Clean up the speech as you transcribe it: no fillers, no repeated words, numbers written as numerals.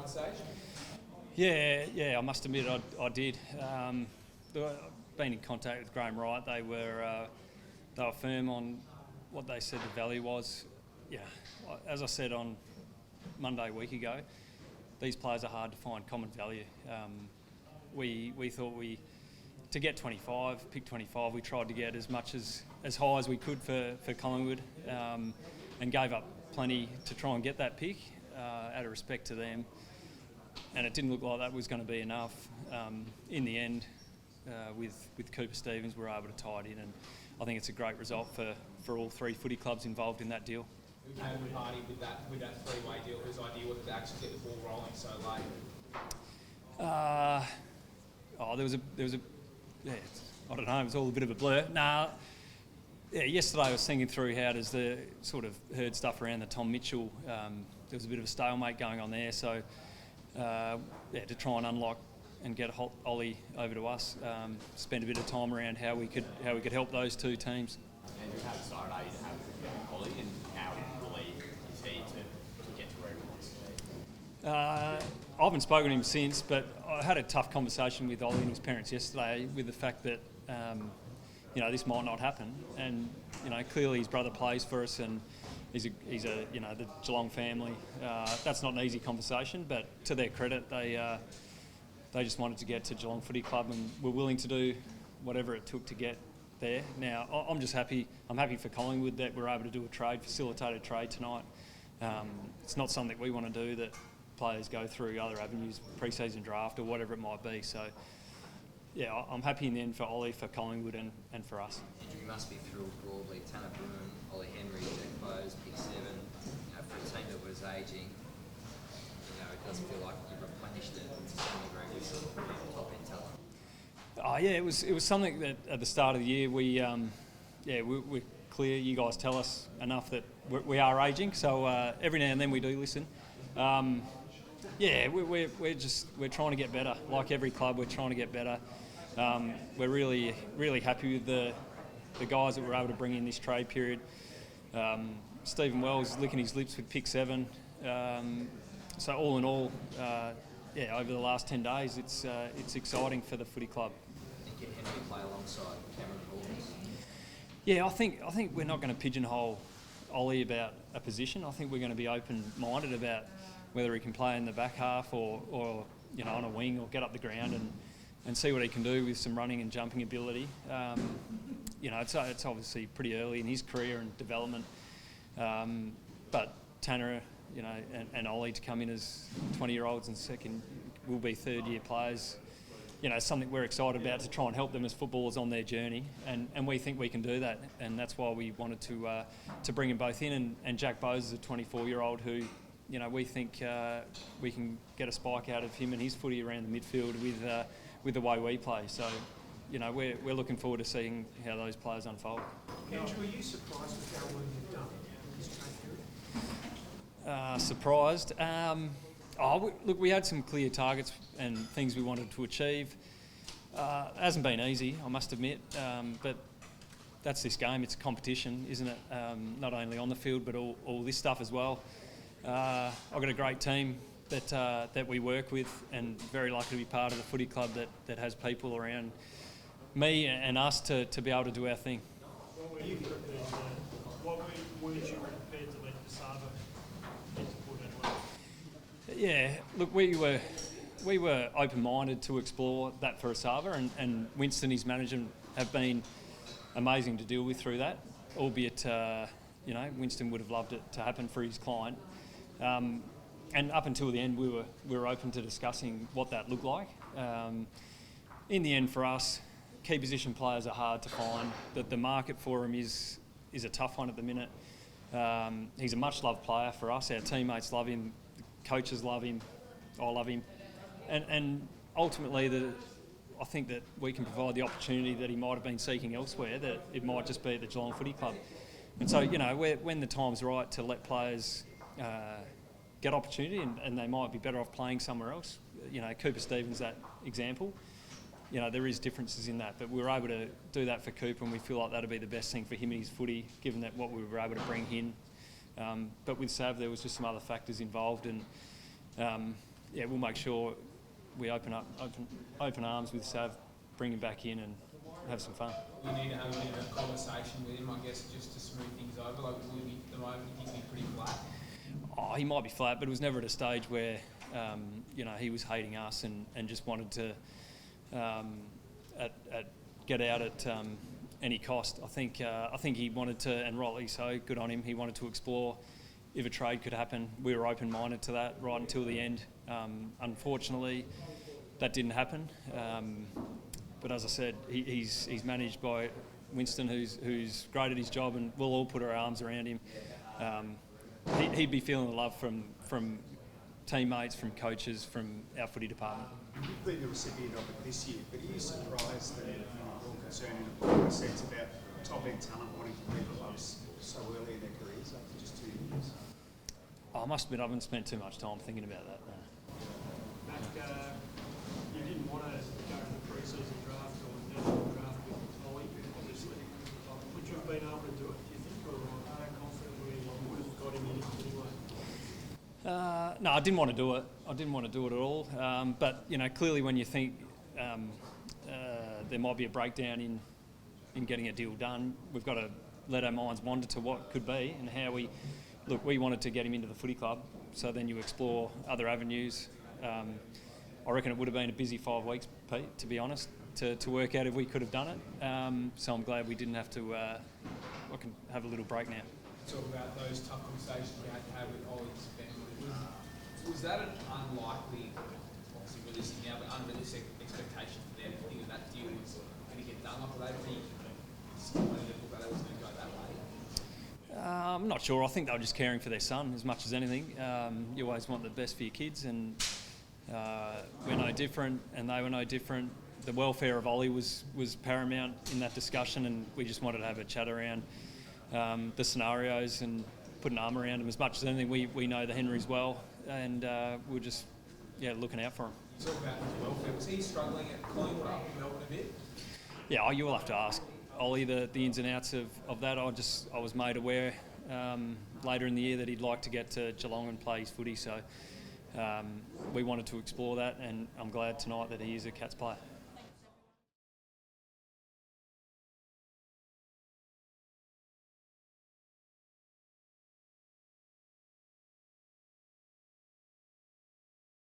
one stage? Yeah, I must admit I did. Been in contact with Graham Wright. They were firm on what they said the value was. Yeah, as I said on Monday a week ago, these players are hard to find common value. We thought to get 25, pick 25, we tried to get as much as high as we could for Collingwood, and gave up plenty to try and get that pick, out of respect to them. And it didn't look like that was going to be enough. In the end, with Cooper Stevens, we were able to tie it in, and I think it's a great result for all three footy clubs involved in that deal. Who came to the party with that three-way deal? Whose idea was to actually get the ball rolling so late? There was a yeah, I don't know, it was all a bit of a blur. Yesterday I was thinking through how does the sort of heard stuff around the Tom Mitchell. There was a bit of a stalemate going on there, so to try and unlock and get Ollie over to us, spend a bit of time around how we could help those two teams. Andrew, how excited are you to have Ollie, and how willing is he to get to where he wants to be? I haven't spoken to him since, but I had a tough conversation with Ollie and his parents yesterday with the fact that this might not happen, and clearly his brother plays for us, and he's a the Geelong family. That's not an easy conversation, but to their credit, they just wanted to get to Geelong Footy Club and were willing to do whatever it took to get there. Now I'm just happy. I'm happy for Collingwood that we're able to do a facilitated trade tonight. It's not something we want to do, that players go through other avenues, pre-season draft or whatever it might be. So, yeah, I'm happy in the end for Ollie, for Collingwood and for us. Andrew, you must be thrilled broadly. Tanner Bruin, Ollie Henry, Jack Bowes, pick 7. For a team that was ageing, it does feel like you've replenished it to some degree with sort of really top end talent. It was something that at the start of the year we're clear. You guys tell us enough that we are ageing, so every now and then we do listen. We're trying to get better. Like every club, we're trying to get better. We're really happy with the guys that we're able to bring in this trade period. Stephen Wells licking his lips with pick 7. So all in all, over the last 10 days, it's exciting for the footy club. And can Henry play alongside Cameron Hawkins? Yeah, I think we're not going to pigeonhole Ollie about a position. I think we're going to be open-minded about whether he can play in the back half or on a wing, or get up the ground and see what he can do with some running and jumping ability. It's obviously pretty early in his career and development, but Tanner, and Ollie to come in as 20-year-olds and second will be third-year players. Something we're excited about to try and help them as footballers on their journey, and we think we can do that, and that's why we wanted to bring them both in. And Jack Bowes is a 24-year-old who, we think we can get a spike out of him and his footy around the midfield with the way we play. So, we're looking forward to seeing how those players unfold. Andrew, were you surprised with how well you've done in this trade period? Surprised. Look, we had some clear targets and things we wanted to achieve. It hasn't been easy, I must admit, but that's this game. It's a competition, isn't it? Not only on the field, but all this stuff as well. I've got a great team that we work with, and very lucky to be part of the footy club that has people around me and us to be able to do our thing. What were you prepared to? What words you were prepared to let Casava get to put in work? Yeah, look, we were open-minded to explore that for Asava, and Winston, his manager, have been amazing to deal with through that, albeit, Winston would have loved it to happen for his client. And up until the end, we were open to discussing what that looked like. In the end, for us, key position players are hard to find. The market for him is a tough one at the minute. He's a much-loved player for us. Our teammates love him. Coaches love him. I love him. And ultimately, I think that we can provide the opportunity that he might have been seeking elsewhere, that it might just be at the Geelong Footy Club. And so, when the time's right to let players get opportunity, and they might be better off playing somewhere else. Cooper Stevens, that example. There is differences in that, but we were able to do that for Cooper, and we feel like that'd be the best thing for him and his footy, given that what we were able to bring in. But with Sav, there was just some other factors involved, and yeah, we'll make sure we open arms with Sav, bring him back in and have some fun. We need to have a bit of a conversation with him, I guess, just to smooth things over. Like, will he, at the moment, he's been pretty flat. Oh, he might be flat, but it was never at a stage where, he was hating us and just wanted to get out at any cost. I think he wanted to, and rightly so, good on him, he wanted to explore if a trade could happen. We were open-minded to that right until the end. Unfortunately, that didn't happen. But as I said, he's managed by Winston, who's great at his job, and we'll all put our arms around him. He'd be feeling the love from teammates, from coaches, from our footy department. You've been the recipient of it this year, but are you surprised that you're concerned in a sense about top-end talent wanting to leave clubs so early in their careers after just 2 years? I must admit, I haven't spent too much time thinking about that. No. Mac, you didn't want to go to the pre-season draft or national draft with Ollie, obviously. Would you have been able to do it, do you think, or how confidently you would have got him in anyway? No, I didn't want to do it. I didn't want to do it at all. But clearly, when you think there might be a breakdown in getting a deal done, we've got to let our minds wander to what could be and how we look. We wanted to get him into the footy club, so then you explore other avenues. I reckon it would have been a busy 5 weeks, Pete, to be honest, to work out if we could have done it. So I'm glad we didn't have to. I can have a little break now. Talk about those tough conversations we had to have with Ollie's family. Was that an unlikely, obviously realistic now, but unrealistic expectation for them to think that deal was going to get done? Like, were they pretty disappointed that it was going to go that way? I'm not sure. I think they were just caring for their son as much as anything. You always want the best for your kids, and we're no different, and they were no different. The welfare of Ollie was paramount in that discussion, and we just wanted to have a chat around the scenarios and put an arm around him as much as anything. We know the Henrys well, and we're just looking out for him. Talk about his welfare. Was he struggling at Collingwood up in Melbourne a bit? Yeah, you will have to ask Ollie the ins and outs of that. I was made aware later in the year that he'd like to get to Geelong and play his footy, so we wanted to explore that, and I'm glad tonight that he is a Cats player.